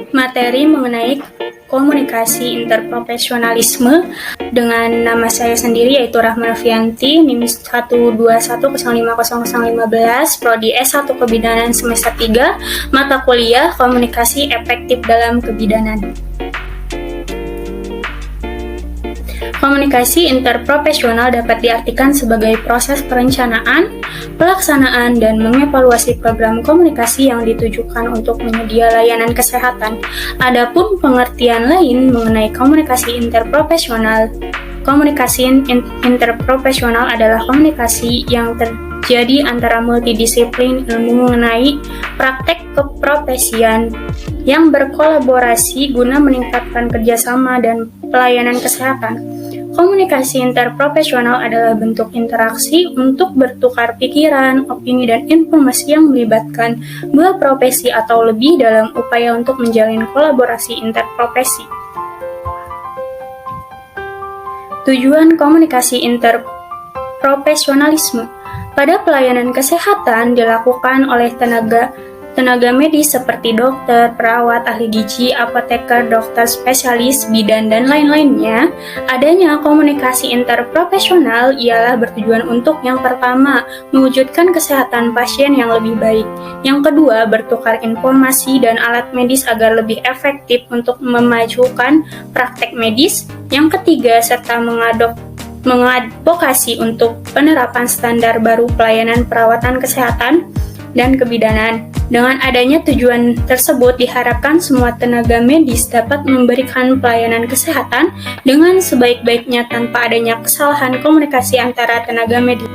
materi mengenai komunikasi interprofesionalisme dengan nama saya sendiri yaitu Rahma Novianti, NIM 121050015, Prodi S1 Kebidanan semester 3, mata kuliah Komunikasi Efektif dalam Kebidanan. Komunikasi interprofesional dapat diartikan sebagai proses perencanaan, pelaksanaan, dan mengevaluasi program komunikasi yang ditujukan untuk menyedia layanan kesehatan. Adapun pengertian lain mengenai komunikasi interprofesional, interprofesional adalah komunikasi yang terjadi antara multidisiplin ilmu mengenai praktek keprofesian yang berkolaborasi guna meningkatkan kerjasama dan pelayanan kesehatan. Komunikasi interprofesional adalah bentuk interaksi untuk bertukar pikiran, opini, dan informasi yang melibatkan dua profesi atau lebih dalam upaya untuk menjalin kolaborasi interprofesi. Tujuan komunikasi interprofesionalisme pada pelayanan kesehatan dilakukan oleh tenaga medis seperti dokter, perawat, ahli gizi, apoteker, dokter spesialis, bidan, dan lain-lainnya. Adanya komunikasi interprofesional ialah bertujuan untuk yang pertama, mewujudkan kesehatan pasien yang lebih baik. Yang kedua, bertukar informasi dan alat medis agar lebih efektif untuk memajukan praktek medis. Yang ketiga, serta mengadvokasi untuk penerapan standar baru pelayanan perawatan kesehatan dan kebidanan. Dengan adanya tujuan tersebut, diharapkan semua tenaga medis dapat memberikan pelayanan kesehatan dengan sebaik-baiknya tanpa adanya kesalahan komunikasi antara tenaga medis.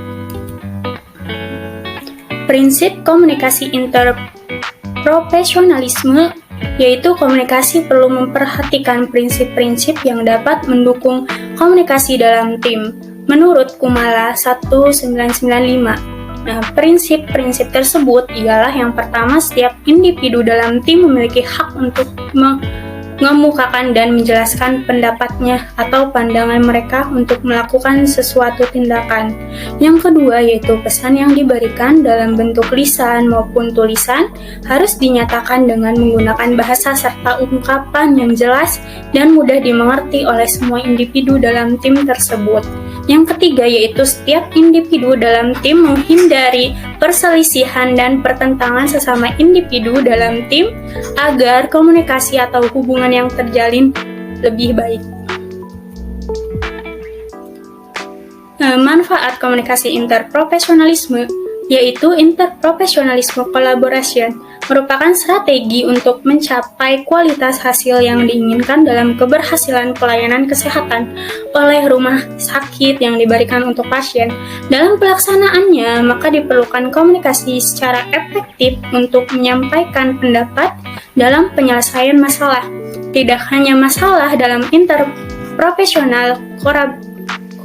Prinsip komunikasi interprofesionalisme yaitu komunikasi perlu memperhatikan prinsip-prinsip yang dapat mendukung komunikasi dalam tim. Menurut Kumala 1995, prinsip-prinsip tersebut ialah yang pertama, setiap individu dalam tim memiliki hak untuk mengemukakan dan menjelaskan pendapatnya atau pandangan mereka untuk melakukan sesuatu tindakan. Yang kedua, yaitu pesan yang diberikan dalam bentuk lisan maupun tulisan harus dinyatakan dengan menggunakan bahasa serta ungkapan yang jelas dan mudah dimengerti oleh semua individu dalam tim tersebut. Yang ketiga, yaitu setiap individu dalam tim menghindari perselisihan dan pertentangan sesama individu dalam tim agar komunikasi atau hubungan yang terjalin lebih baik. Manfaat komunikasi interprofesionalisme yaitu interprofesionalisme collaboration merupakan strategi untuk mencapai kualitas hasil yang diinginkan dalam keberhasilan pelayanan kesehatan oleh rumah sakit yang diberikan untuk pasien. Dalam pelaksanaannya, maka diperlukan komunikasi secara efektif untuk menyampaikan pendapat dalam penyelesaian masalah. Tidak hanya masalah dalam interprofesional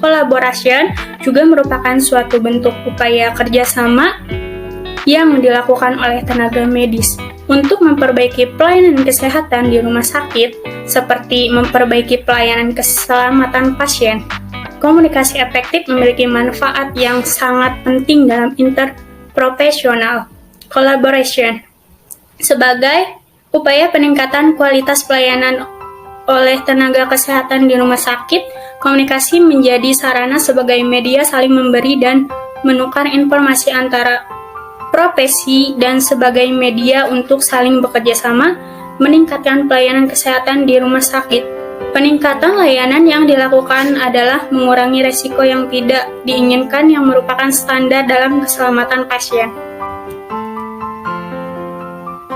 collaboration juga merupakan suatu bentuk upaya kerjasama yang dilakukan oleh tenaga medis untuk memperbaiki pelayanan kesehatan di rumah sakit, seperti memperbaiki pelayanan keselamatan pasien. Komunikasi efektif memiliki manfaat yang sangat penting dalam interprofesional collaboration. Sebagai upaya peningkatan kualitas pelayanan oleh tenaga kesehatan di rumah sakit, komunikasi menjadi sarana sebagai media saling memberi dan menukar informasi antara profesi dan sebagai media untuk saling bekerja sama meningkatkan pelayanan kesehatan di rumah sakit. Peningkatan layanan yang dilakukan adalah mengurangi resiko yang tidak diinginkan yang merupakan standar dalam keselamatan pasien.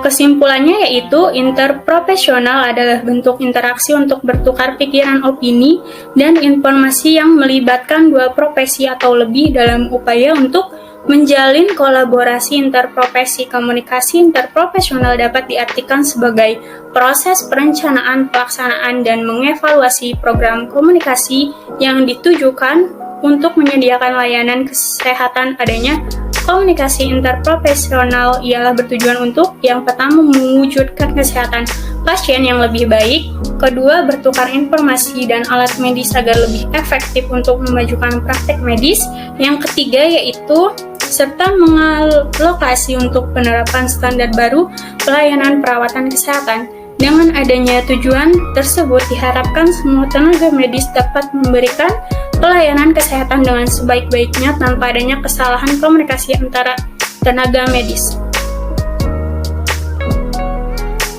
Kesimpulannya yaitu interprofesional adalah bentuk interaksi untuk bertukar pikiran, opini, dan informasi yang melibatkan dua profesi atau lebih dalam upaya untuk menjalin kolaborasi interprofesi. Komunikasi interprofesional dapat diartikan sebagai proses perencanaan, pelaksanaan, dan mengevaluasi program komunikasi yang ditujukan untuk menyediakan layanan kesehatan. Adanya komunikasi interprofesional ialah bertujuan untuk yang pertama mewujudkan kesehatan pasien yang lebih baik, kedua bertukar informasi dan alat medis agar lebih efektif untuk memajukan praktek medis, yang ketiga yaitu serta mengalokasi untuk penerapan standar baru pelayanan perawatan kesehatan. Dengan adanya tujuan tersebut diharapkan semua tenaga medis dapat memberikan pelayanan kesehatan dengan sebaik-baiknya tanpa adanya kesalahan komunikasi antara tenaga medis.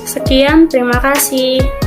Sekian, terima kasih.